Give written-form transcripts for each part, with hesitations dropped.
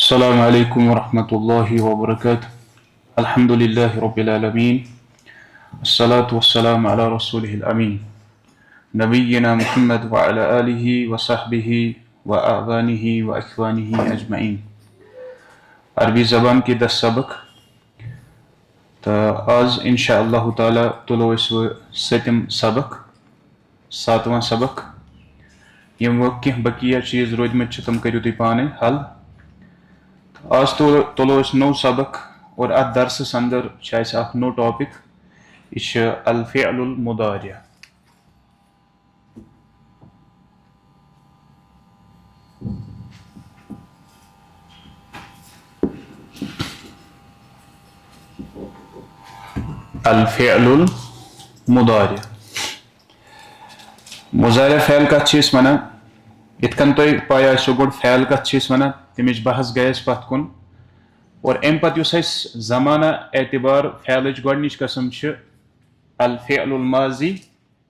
السلام عليكم ورحمة الله وبركاته. الحمد لله رب العالمين. الصلاة والسلام على رسوله الأمين نبينا محمد وعلى آله وصحبه وأعوانه وأخوانه أجمعين. अरबी ज़बान के 10 सबक तो आज इंशाअल्लाह ताला तुलो इस सतम सबक 7वां सबक यम वो कह बकिया चीज़ रोदमत तम करियो तुम पाने हल। आज तुलो इस नौ सबक और अत दरस अंदर नो टॉपिक यह अल फ़िअलुल मुदारि। अल फ़िअलुल मुदारि मुज़ारिअ फ़ेल कत वनान इतकन तुम पाय गोड फ़ेल कत वनान तमिच बहस गयस पत कुन और अम पत ज़माना एतबार फ़ेलच गोडनिच कस्म अल फ़िअलुल माज़ी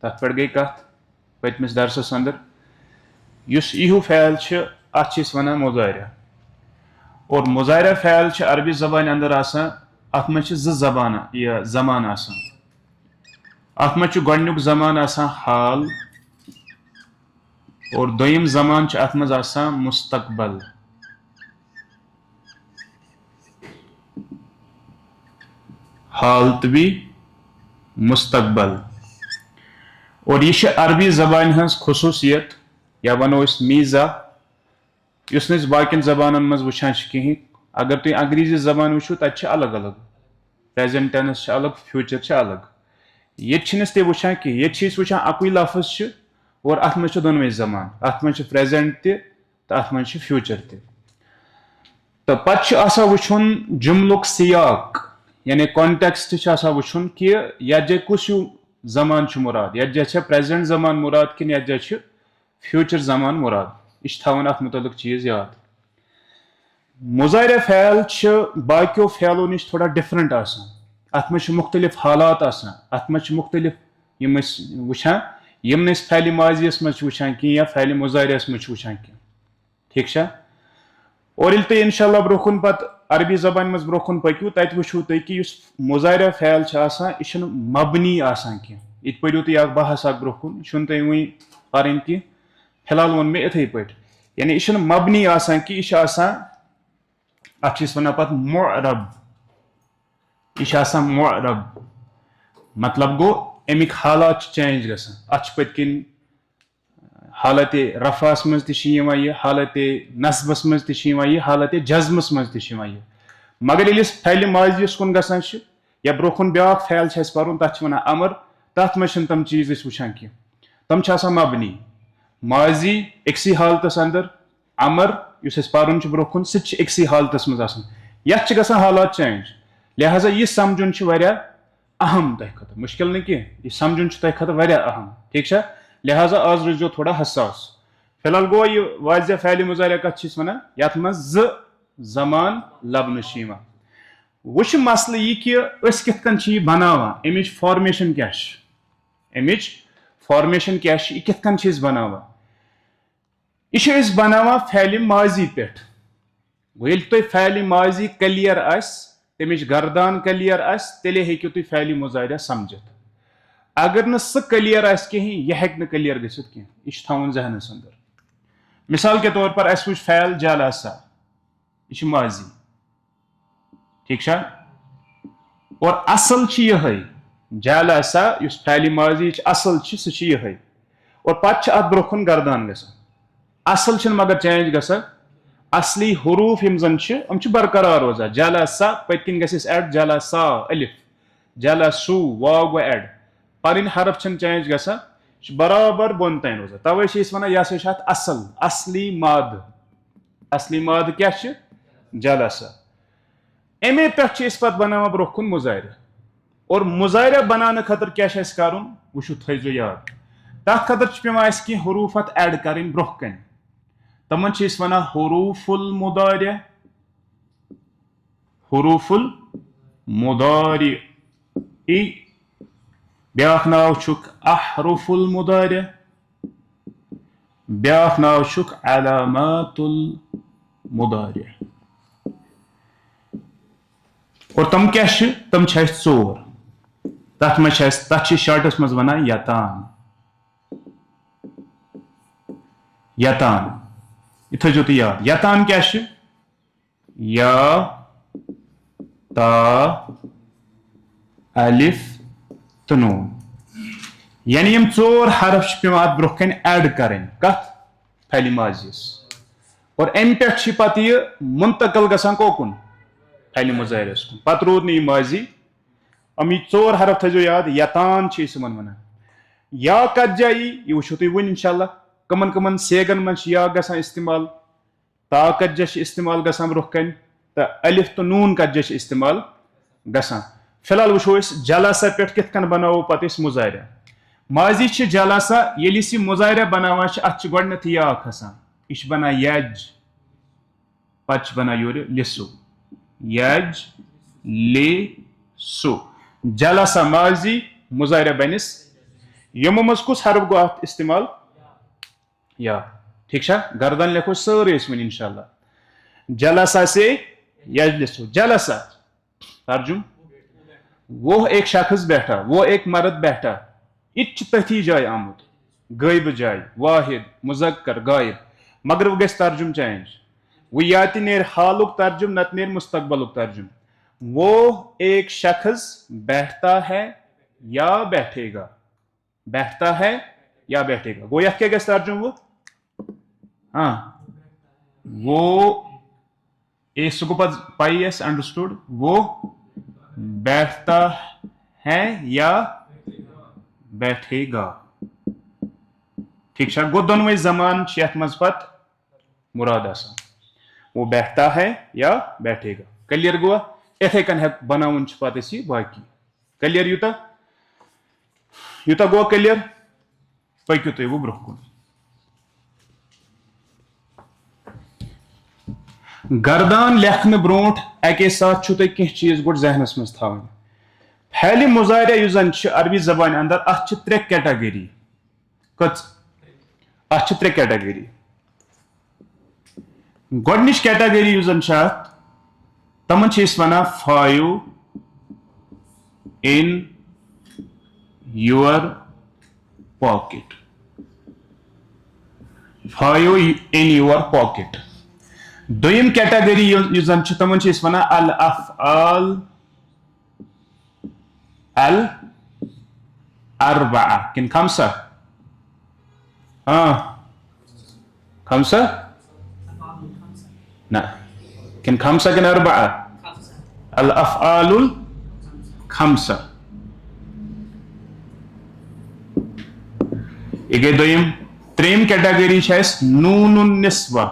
तथ पे गई कत पतमिस दरसस अंदर युस यू फ़ेल अत वनान मुज़ारिअ। और मुज़ारिअ फ़ेल अरबी ज़बान अंदर आसान अत मज ज़बान या ज़मान आसान। अत मज गोडनुक ज़मान आसान हाल और दोयम ज़मान अत मज आसान मुस्तकबल। हाल तो भी मुस्तकबल और यह अरबी ज़बान हज खुसूसियत या वनो मीज़ा युस नस बाकिन ज़बानन मज वुचान कहीं। अगर तुम अंग्रेजी ज़बान वो तत अलग अलग प्रेजेंट टेंस अलग फ्यूचर अलग ये ते वुचान कहीं। ये वुचान अकुई लफ्ज़ और अत मज दोनवे ज़मान अत मज प्रेजेंट तो अत मज फ्यूचर तो पा वुचन जुमलुक सियाक यानी कॉन्टेक्स्ट वुचन कि यह कुछ ज़मान मुराद यह प्रेजेंट ज़मान मुराद कि यह फ्यूचर ज़मान मुराद यह थवन अत मुतल्लिक चीज़ याद। मुज़ारिअ फ़ेल बाकियों फ़ेलों नश थोड़ा डिफरेंट आसान। अत मज मुख्तलिफ हालात आसान अत मज मुख्तलिफ यम वुचान यम फ़ेल माज़ियस मज वुचान कि या फ़ेल मुज़ारिअस मज वुचान कि ठीक है। और ये तुम इंशाअल्लाह ब्रोखुन पत अरबी ज़बान मज ब्रोखुन पक्यू तत वुचो तुम कि मुज़ारिअ फ़ेल यह मबनी आसान कह ये पढ़ो तुम बहस ब्रोखुन यह तुम वही पढ़ कि फिलहाल वो मे इथे पे यानी यह मबनी आसान कि यह अत वन पे मुअरब यह मुअरब मतलब गो अमिक हालात चेंज गसान अत पतकिन हालत रफ़ास मज यह हालत नस्बस मज यह हालत जज़्मस मज मगर ये फ़ेल माज़ियस कुन गसान या ब्रोखुन ब्या फ़ेल पढ़ तथ वन अमर तथ मज तम चीज़ वुचान कह तम मबनी माजी एक्सी हालतस अंदर अमर इस पढ़ ब्रोखुन सह एक्सी हालतस मज यथ गसान हालात चेंज। लिहाजा यह समझुन अहम तह खत मुश्किल नहीं कह यह समझुन तह खत अहम ठीक है। लिहाजा आज रोजो थोड़ा हसास। फिलहाल गो यह वाज़िह फ़ेल मुज़ारिअ कत वनान यथ मज ज़मान लबन वुच मसल यह कि कित कन बनावान अमिच फॉर्मेशन क्या अमिच फॉर्मेशन क्या कित कन बनावान यह बनावान फ़ेल माज़ी पे ये तुम फ़ेल माज़ी क्लियर तमिच गर्दान क्लियर तेले हेकु तुम फ़ेल मुज़ारिअ समझित। अगर न सह क्लियर कहीं यह हेक क्लियर गसित कह यह थवन जहनस अंदर। मिसाल के तौर पर वुच फ़ेल जलसा यह माज़ी ठीक है और असल यह जलसा इस फ़ेल माज़ी असल सह यह और पत अत ब्रोखुन गर्दान गसान असल मगर चेंज गसान असली हरूफ हम बरकरार रोजान जलसा पतकिन गस एड जलसा अलिफ जलसू वाव गो एड पन हरफ चेंज गसान बराबर बोन तन रोजान तवे वन यह असल असली माद क्या जलसा अमे पे पे बनावान ब्रोखुन मुज़ारिअ। और मुज़ारिअ बनाने खतर क्या कर वो थो याद तथ खतर पे कह हरूफ अत एड कर ब्रोह कन तमन वनान हरूफुल मुदारि हरूफुल मुदारि ब्याख नाव अहरुफुल मुदारि ब्याख नाव अलामातुल मुदारि। और तम क्या तम चोर तथ मे तथ शॉर्टस मज वन यतान यतान यह थो तो याद यतान क्या या ता अलिफ तो नून यानी यम चोर हरफ पे ब्रोह कन ऐड करें कत फैली माजियस और अम पे पत यह मुंतकल गसान कोकुन फैली मुजाहिरस कुन पत रोद नहीं माजी अम यह चोर हरफ थो याद यतान वन या कत जाय यह वो तुम वन इंशाल्लाह कमन कमन सेगन मन या गसान इस्तेमाल ता कत जा इस्तेमाल गसान ब्रोह कन तो अलिफ तो नून कत जा इस्तेमाल गसान फिलहाल वो जलासा पे कित कन बनावो पत मुजाहिरा माजी जलासा ये मुजाहिरा बनावान अत गो या खसान यह बना यज पत बना योर लिसु यज लिसु जलासा माजी मुजाहिरा बनिस यमो मज कुस हरफ गो अत इस्तेमाल या ठीक है गर्दन लिखो सारे वन इंशाल्लाह जलासा से यजलिसु जलासा तर्जुम वो एक शख्स बैठा वो एक मर्द बैठा इत तथी जाय आमुत गायब जाय वाहिद मुजक्कर गायब मगर वो गस तर्जुम चेंज वो या नेर हालुक तर्जुम नत नेर मुस्तकबलुक तर्जुम वो एक शख्स बैठता है या बैठेगा बैठता है या बैठेगा वो यह क्या गस तर्जुम वो हाँ वो ए सुगुपा पाई एस अंडरस्टूड वो बैठता है या बैठेगा ठीक है गो दोनों जमान यथ मज पत मुराद आसान वो बैठता है या बैठेगा क्लियर गो इथे कन है बनावन पत बाकी clear Utah Utah go clear पक्यू तुम वो ब्रोह कुन गर्दान लेखन ब्रोट अके साथ तुम कह चीज गो जहनस मज थवन फैल मुजाहिरा युजन अरबी जबान अंदर अत त्रे कैटेगरी कच अत त्रे कैटेगरी गोडनिश कैटेगरी युजन तमन one five in your pocket five in your pocket दोयम कैटेगरी युजन तमन वन अल अफ़आल अल अरबआ किन खमसा हाँ खमसा ना किन खमसा किन अरबआ अल अफ़आलुल खमसा ये दोयम त्रेम कैटेगरी नूनुन निस्वा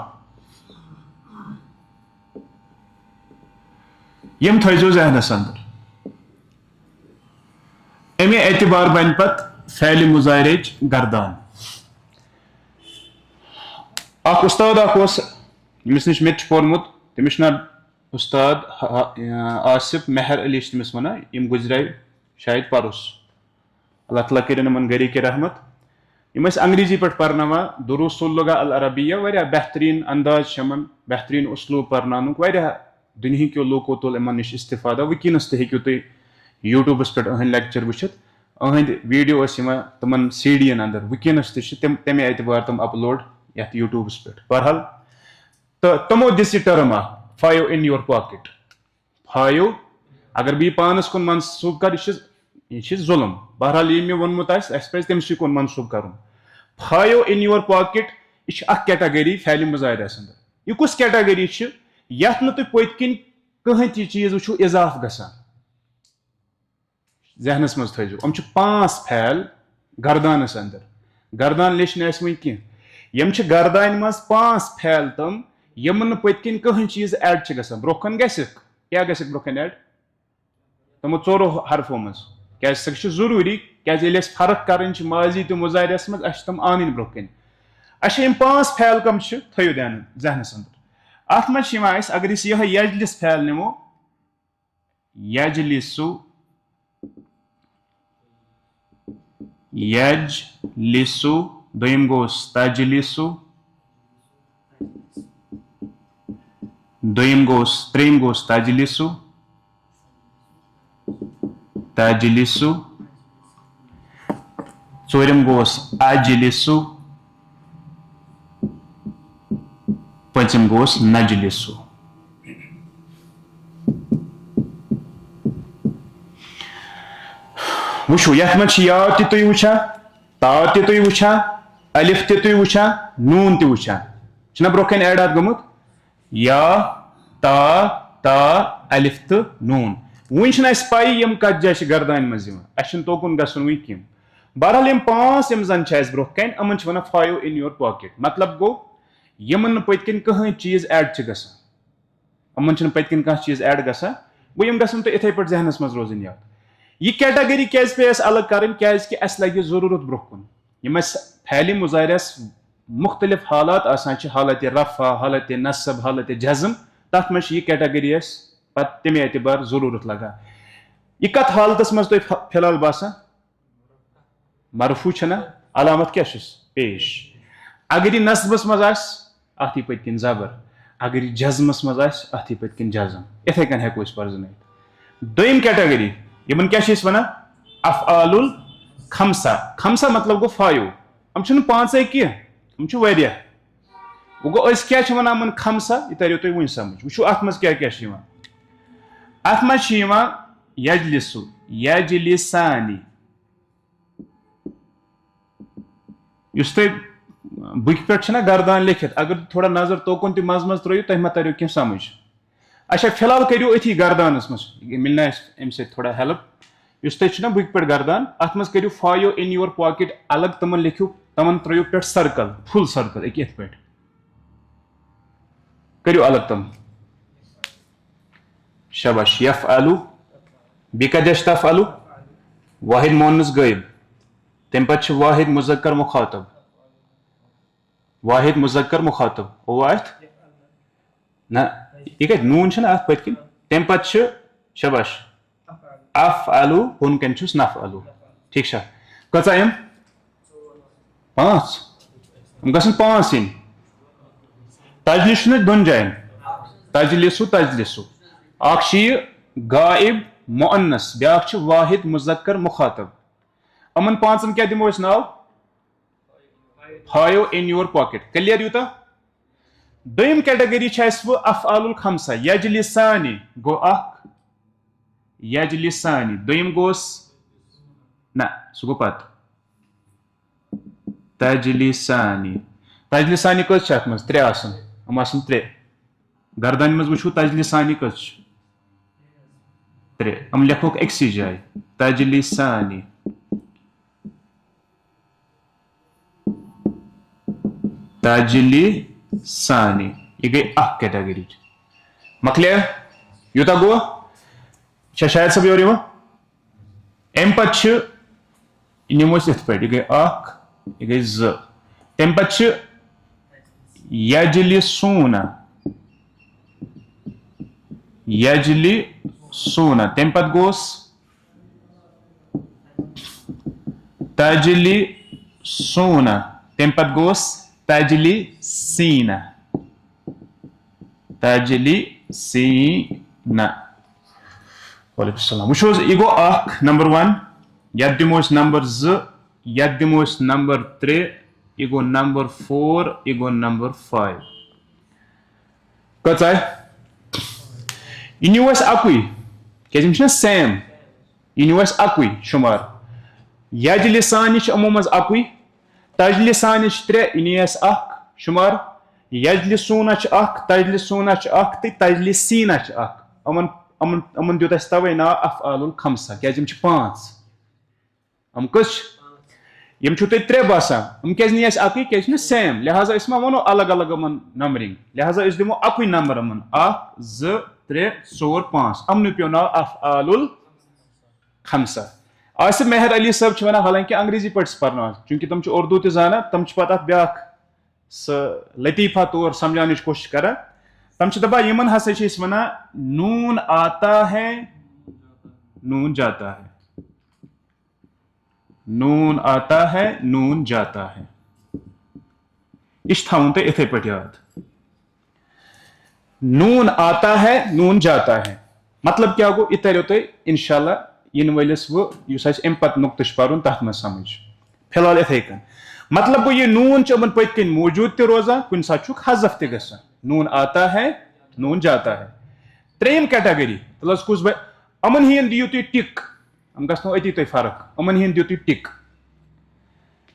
यम थो जहनस अंदर अमे एतबार बन पत फैल मुजाहिरच गर्दान उस्ताद यमिस निश मे पोरमुत तमिस ना उस्ताद आसिफ मेहर अली तमिस वन यम गुजरे शायद परस अल्लाह ताला कर गरी के रहमत यम अंग्रेजी पे पर्ना दुरुस्तुल लुगा अल अरबिया वारिया बेहतरीन अंदाज बेहतरीन उसलूब पर्नानुक वारिया दुनिया के लोको तुल इन नश इस्तिफादा वनस तू तुम यूट्यूबस पे अहद लेक्चर वुचित अहद वीडियो तमन सीडीन अंदर वनस तमे एतबार तम अपलोड ये यूट्यूबस पे बहरहाल तो तमो this term five in your pocket five अगर बी पानस कुन मनसूब कर यह जुल्म बहरहाल ये मे वोनमुत तमस कुन मनसूब कर फाइव इन योर पॉकेट यह कैटेगरी फैल मुजाहिरा अंदर यह कुछ कैटेगरी यथ न तुम पत्किन कहें ती चीज वो इजाफ गसान जहनस मज थो हम 5 फैल गर्दानस अंदर गर्दान लेशन वन कह यम गर्दान मज 5 फैल तम यमन पत्किन कहें चीज ऐड गसान ब्रोखन क्या ब्रोखन ऐड तमो चोरो हरफों मज क्या जरूरी क्या फर्क कर माजी तो मुजाहिरस मज तम आन ब्रोखन अम 5 फैल कम थो ध्यान जहनस अंदर अत मज अगर यह यजलिस फैल निमो यजलिसु यजलिसु दोयम गोस तजलिसु दोयम गोस त्रेम गोस तजलिसु तजलिसु, tzoorim goes ajlisu, pöncim goes najlisu. Wushu yath man ya ti tuy wucha, ta ti tuy wucha, alif ti tuy wucha, noon ti wucha. Chuna broken add at gumut ya, ta, alif tu noon. Winchna spy yam kajjash gardan mazima. Ashin tokun gasun wikim. Barhal yam pass yam zan chas broken, aman chwana 5 in your pocket. Matlab go, yaman paitkin kahan cheese add chigasa. Aman chana paitkin kahan cheese add gasa. Go yam gasun to ithai pat zehnas maz rozin yad. ये category क्या पे अलग करें क्या इसकी अस लगे जरूरत bro यम फैल मुजारिस मुख्तलिफ हालात आसान हालत रफा हालत नसब हालत जज्म तथ मे यह कैटेगरी पत् तमे एतबार जरूरत लगा यह कत हालत मज तुम फिलहाल बासा मरफू छना अलामत क्या पेश अगर यह नसबस मज अथ पत्किन जबर अगर यह जज्मस मज अथ पत्किन जज्म इथे कन हेको पर्जन दोम कैटेगरी यमन क्या वन अफ़आलुल खमसा खमसा मतलब गो 5 हम 5 कह हम वो गो क्या वन खमसा यह तरो तुम वन समझ वो अत मज क्या अत मज यजलिसु यजलिसानी युस तुम बुक पे गर्दान लिखित अगर थोड़ा नजर तोकुन तह मज मज त्रो तुम मा तरो क्या समझ अच्छा फिलहाल करो अथी गर्दानस मज मिलना अम थोड़ा हेल्प इस तुम बुक पे गर्दान अत मज करो 5 इन योर पॉकेट अलग तमन लिखो तमन त्रो पे सर्कल फुल सर्कल एक पे करो अलग तम शबाश यफ़अलु बिकदश तफ़अलु वाहिद मोनस गैब तम पे वाहिद मुज़क्कर मुखातब वाहिद मुज़क्कर मुखातब वो आयत ना यह कत नून अत पत्किन तम पे शबाश अफ़अलु हुन कन नफ़अलु ठीक कचा यम 5 हम गसन 5 इन तजलिस दोन जायन तजलिसु तजलिसु अख गाइब मुअन्नस ब्या वाहिद मुज़क्कर मुखातब अमन 5 क्या दिमो नाव 5 इन योर पॉकेट क्लियर यूता दोम कैटेगरी वो अफ़आलुल खमसा यजलिसानी गो अख यजलिसानी दोम गोस ना सह गो पत तजलिसानी तजलिसानी कस अत मज 3 आसन हम आसन 3 गर्दन मज वो तजलिसानी कस 3 हम लिखोक एक्सी जाय तजलिसानी तजलिसानी यह गई अख कैटेगरी मकले यूता गो शायद सब योर अम पे नमो इत पे यह गई अख यह गई तम पे यजलिसूना यजलिसूना तम पे गोस तजलिसूना तम पे गोस तजलिसीना तजलिसीना वालेकुम सलाम वो यह गो अख नंबर 1 यह दिमो नंबर 2 यह दिमो नंबर 3 यह गो नंबर 4 यह गो नंबर 5 कत आय यह नी अकुई क्या सेम यह नी अकुई शुमार यजलिसानी अमो मज अकुई तजलिसानी 3 यह नी अख शुमार यजलिसूना अख तजलिसूना अख तो तजलिसीना अख अमन अमन अमन दित तवे ना अफ़आलुल खमसा क्या 5 हम कस यम तुम 3 बसान क्या नी अक क्या सेम लिहाजा मा वो अलग अलग अमन नंबरिंग लिहाजा दिमो अकुई नंबर अमन 1 2 3 4 5 अमन पे ना अफ़आलुल खमसा आसिफ मेहर अली सब वन हालांकि अंग्रेजी पे पर्ना चूंकि तुम उर्दू ताना तुम पे ब्या लतीफ़ा तौर समझाने की कोशिश कर तम दपा यमन हसा वन नून आता है नून जाता है नून आता है नून जाता है यह थवन तो इथे पे याद नून आता है नून जाता है मतलब क्या गो यह तरो तुम इंशाल्लाह इन वलिस वो अम पत नुक्तश परुन तथ में समझ फिलहाल इथे कन मतलब गो ये नून चमन पत कन मौजूद ते रोजान कुन साथ हजफ ते गसान नून आता है नून जाता है त्रेम कैटेगरी तलस कुछ अमन हिंद दियो तुम टिक हम गो अति तुम फर्क अमन हिंद दियो तुम टिक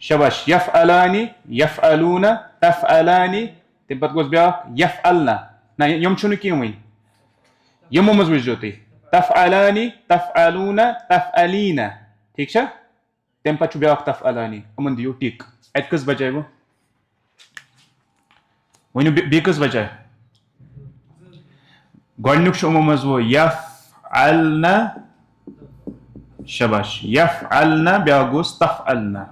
शबाश यफअलानी यफअलूना तफअलानी तम पत गोस ब्या यफअलना ना यम छुन कि वन यमो मज वजो तुम तफअलानी तफअलूना तफअलीना ठीक है तम पत ब्या तफअलानी अमन दियो टिक अत कस बचाए वो वन बी कस बचाए गोडनुक यमो मज वो यफअलना शबाश यफअलना ब्या गोस तफअलना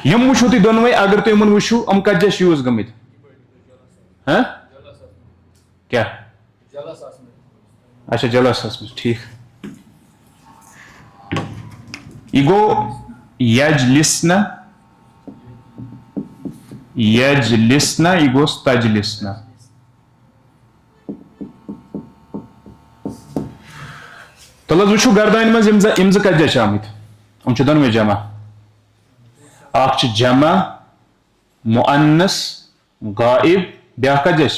यम वो तुम दोनवे अगर तुम वो हम कजस यूज गमित हाँ क्या अच्छा जलस ठीक यह गो यजलिसना यजलिसना यह गोस तजलिसना तो वो गर्दान मज इम कजस आमत हम दोनवे जमा अख जमा मुअन्नस गाइब ब्या कजस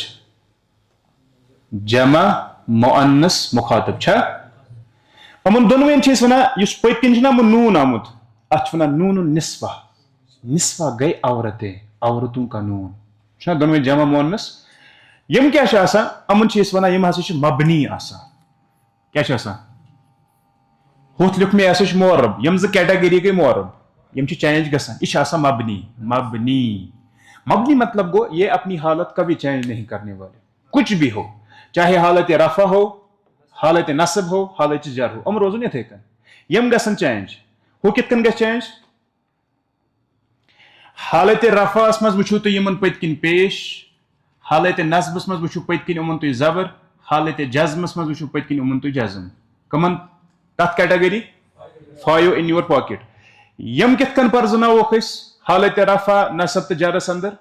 जमा मुअन्नस मुखातब छा अमन दोनवेन वन पत कन नून आमुत अत नून निस्वा निस्वा गई औरतें औरतों का नून दोनवे जमा मुअन्नस यम क्या अमन वन यम हसा मबनी क्या हुत लिख मे मोरब यम कैटेगरी गई मोरब यम चेंज गसान यह मबनी मबनी मबनी मतलब गो ये अपनी हालत कभी चेंज नहीं करने वाले कुछ भी हो चाहे हालत रफा हो हालत नसब हो हालत जर हो हम रोजन इथे कन यम गसन चेंज हो कितकन गस चेंज हालत रफास मज वुचो तुम यमन पत किन पेश हालत नसबस मज वुचो पत किन यमन तुम जबर हालत जज्मस मज वुचो पत किन यमन तुम जज्म कमन तथ कैटेगरी 5 इन योर पॉकेट यम कितकन परजनावोख हालत रफा नसब तो जरस अंदर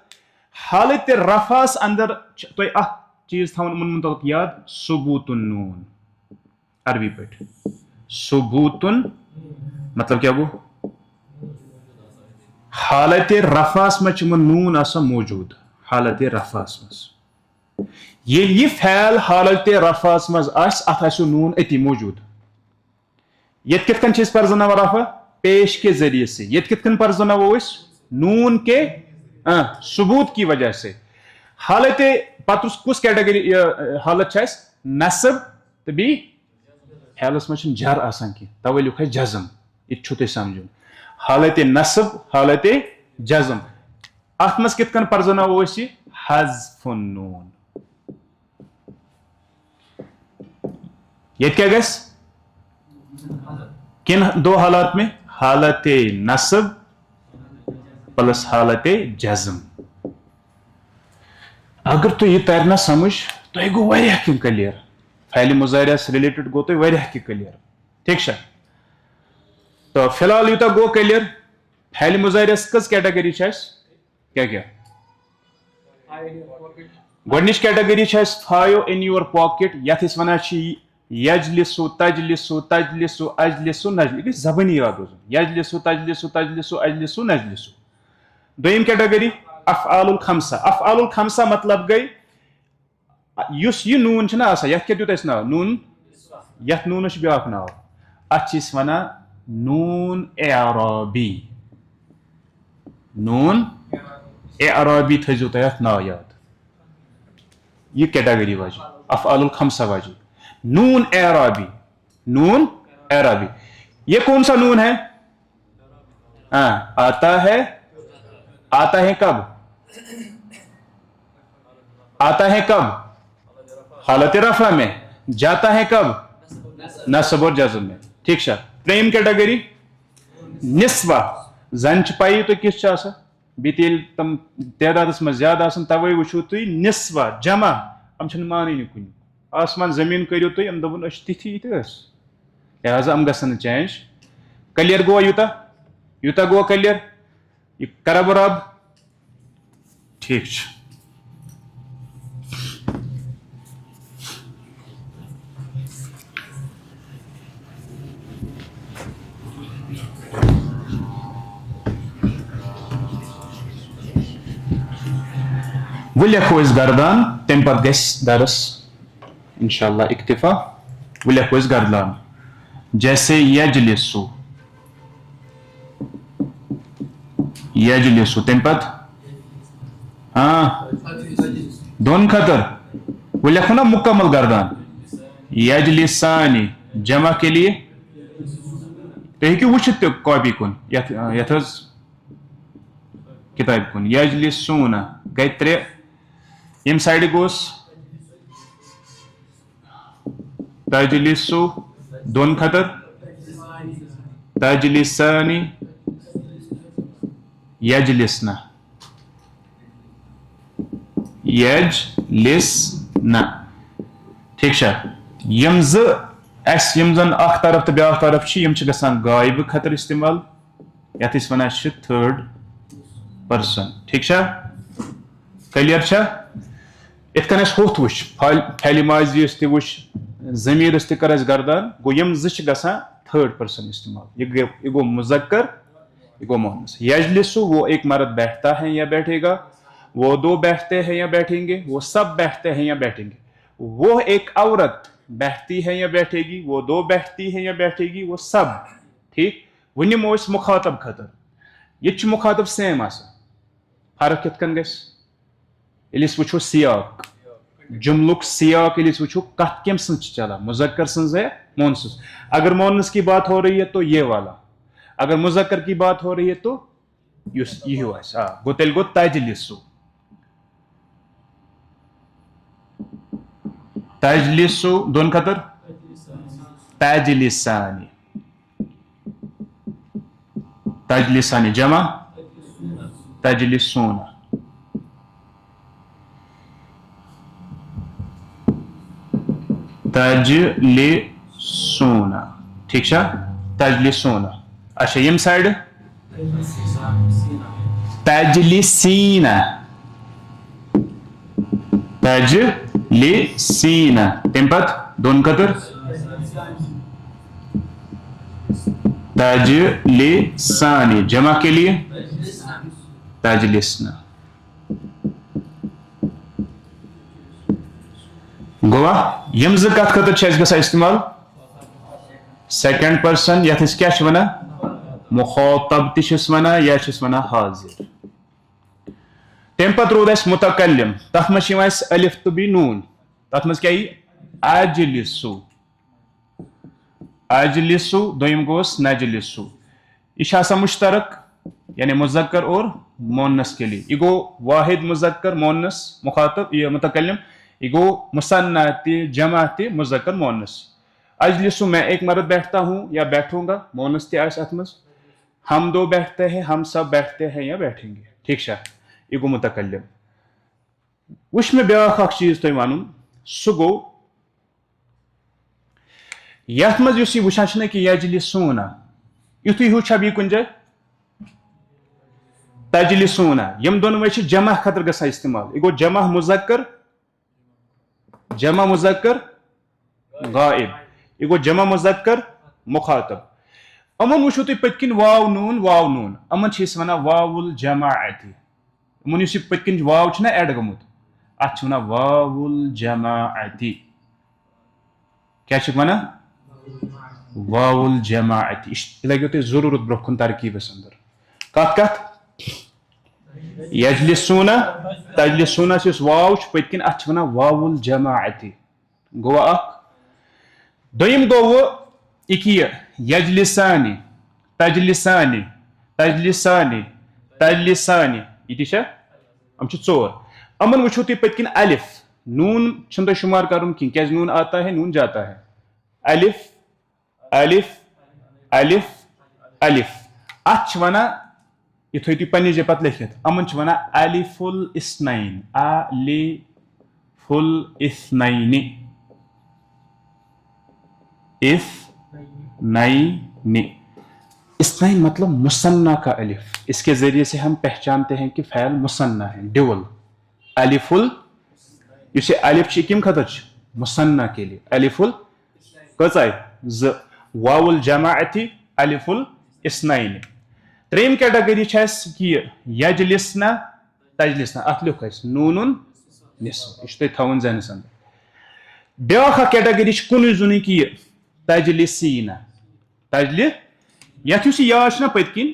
हालत रफास अंदर तुम अ चीज थवन मुतलक याद सुबूतुन नून अरबी पे सुबूतुन मतलब क्या वो हालत रफास मच नून आसा मौजूद हालत रफास मज ये फैल हालत रफास मज अत नून अति मौजूद ये कितकन परजनाव रफा पेश के जरिए से ये कितकन परजनावो नून के सबूत की वजह से हालत पत कुछ कैटेगरी हालत नसब तो बी फैलस मज जर आसान की तवे लिख जज्म यह तुम समझुन हालत नसब हालत जज्म अत मज कितकन परजनावो हज़्फ़ुन नून ये क्या गस किन दो हालात में हालत नसब प्लस हालत जज्म अगर तो ये तरना समझ तो यह गो क्लियर फैल मुजारिया रिलेटेड गो तो क्लियर ठीक है तो फिलहाल यूता गो क्लियर फैल मुजारिया कस कैटेगरी क्या क्या गोडनिश कैटेगरी फायो इन योर पॉकेट यथ वन यजलिसु तजलिसु तजलिसु अजलिसु नजलिसु जबानी याद रोजन यजलिसु तजलिसु तजलिसु अजलिसु नजलिसु दोयम कैटेगरी अफ़आलुल खमसा मतलब गई युस यह नून छना आसा यथ क्या दियुत नाव नून यथ नून ब्या नाव अत वना नून एअराबी नून एअराबी थो तुम नाव याद यह कैटेगरी वाजी अफ़आलुल खमसा वाजी नून एअराबी ये कौन सा नून है आता है कब आता है कब हालत रफा में जाता है कब नसब और जज्म में ठीक है त्रेम कैटेगरी निस्वा जन पाई तो किस बेल तम तादाद में ज्यादा तवे वो तुम निस्वा जमा हम मान कुन आसमान जमीन करो तुम अम दोपन तिथि लिहाजा अम गसन चेंज क्लियर गो यूता गो क्लियर यह कर बराब ठीक वो लिखो इस गर्दान तम पत गस दरस इंशाल्लाह इक्तिफा। वो लिखो इस गर्दान जैसे यजलिसु, यजलिसु तम पत हाँ दोन खतर वो लिखो ना मुकम्मल गर्दान। यजलिसानी जमा के लिए तो हेकि वुचित कॉपी कुन यथ किताब कुन यजलिसूना गई त्रे यम साइड गोस तजलिसु दोन खतर तजलिसानी यजलिसना यजलिसना ठीक छा। यम यम जन अख तरफ तो ब्याख तरफ यम गसान गायब खतर इस्तेमाल यथ वन थर्ड पर्सन ठीक छा क्लियर छा। इत कन होत वुच फैल माजी वुच जमीर कर गर्दान गो यम गसान थर्ड पर्सन इस्तेमाल ये गो मुजक्कर ये गो मोहनस। यजलिसु वो एक मर्द बैठता है या बैठेगा, वो दो बैठते हैं या बैठेंगे, वो सब बैठते हैं या बैठेंगे। वो एक औरत बैठती है या बैठेगी, वो दो बैठती है या बैठेगी, वो सब ठीक। वो निमो इस मुखातब खतर ये मुखातब सेम आसा फर्क कित कन गस इलिस वुचो सियाक जुमलुक सियाक इलिस वुचो कत केम सच चला मुजक्कर सन्स है मोनस। अगर मोनस की बात हो रही है तो ये वाला, अगर मुजक्कर की बात हो रही है तो ये हुआ गो तेल गो तजलिसु तजलिसु दोन खतर तजलिसानी तजलिसानी जमा तजलिसूना तजलिसूना ठीक छा तजलिसूना। अच्छा यम साइड तजलिसीना तजलिसीना तम पत दोन खतर तजलिसानी जमा के लिए तजलिसना। गोवा यम कत खतर गसा इस्तेमाल सेकंड पर्सन यथ क्या वन मुखातब तना या वन हाजिर। तम पत रोद मुतकल्लिम तथ मज अलिफ तो बी नून तथ मज क्या अजलिसु अजलिसु दोयम गोस नजलिसु। यह मुश्तरक यानी मुजक्कर और मोनस के लिए। ये गो वाहिद मुजक्कर मोनस मुखातब ये मुतकल्लिम, ये गो मुसन्ना जमा मुजक्कर मोनस। अजलिसु मैं एक मर्द बैठता हूं या बैठूंगा मोनस ते हम दो बैठते हैं, हम सब बैठते हैं या बैठेंगे ठीक छा ये गो मुतकल्लिम। वुच में ब्याख चीज तुम वन सह गो यथ मज वुचान कि यजलिसूना युथु हूँ छा कुन जाए तजलिसूना यम दोन वे जमा खतर गसा इस्तेमाल। ये गो जमा मुजक्कर गायब, ये गो जमा मुजक्कर मुखातब। अमन वो तुम पत्किन वाव नून अमन वन वावुल जमाअती। अमन पत्किन वाव एड गमुत अत वन वावुल जमाअती क्या वन वावुल जमाअती। लगो तुम जरूरत ब्रोह तरकीबस अंदर कत कत यजलिसूना तजलिसूना वाव पत्किन अत वन वावुल जमाअती गो अख। दोयम गो वो यजलिसानी तजलिसानी तजलिसानी तजलिसानी ये हम चोर। अमन वो तुम पत्किन अलिफ नून तुम शुमार कर क्या नून आता है नून जाता है अलिफ अलिफ अलिफ अलिफ अत वन ये थो तुम पे पे लिखित अमन वन अलिफुल इस्नैन अलिफुल इस्नैनि इस्नैनि। इस्नैन मतलब मुसन्ना का अलिफ, इसके जरिए से हम पहचानते हैं कि फ़ैल मुसन्ना है ड्यूअल। अलिफुल इसे अलिफ किम खतर मुसन्ना के लिए अलिफुल कचाय ज वावुल जमाअती अलिफुल इस्नैनि। त्रेम कैटेगरी कि यजलिसना तजलिसना अत लिख नूनुन निस्फ यह थवन जहनस अंदर ब्याख कैटेगरी कुन जुन कि तजलिसीना तजलि यथ या पत किन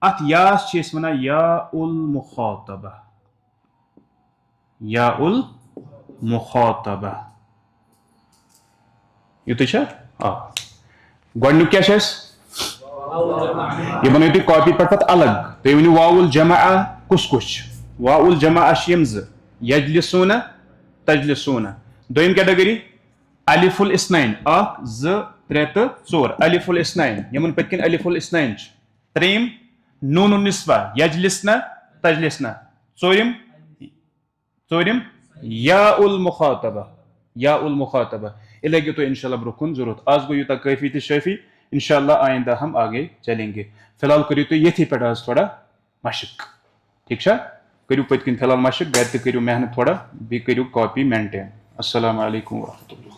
अत यास वन या उल मुखातबा या उल मुखातबा युत क्या यह बनो तुम कॉपी पे अलग तुम वन वाउल जमा कुस वाउल जमा यजलिसून तजलिसून दोम कैटेगरी अलिफुल इस्नैन अख ज त्रे तो चोर अलिफुल इस्नैन यमन पत अलिफुल इस्नैन त्रेम नून निस्वा यजलिसना तजलिसना चोरिम चोरिम या उल मुखातबा यह लगे तो इंशाल्लाह ब्रोकुन जरूरत आज गो यूता काफी तो शफी इंशाल्लाह आइंदा हम आगे चलेंगे फिलहाल करियो तो ये पे आज थोड़ा मशक ठीक है करियो पत फिलहाल मशक घर तो करियो मेहनत थोड़ा बी करियो कॉपी मेंटेन अस्सलाम वालेकुम व रहमतुल्लाह।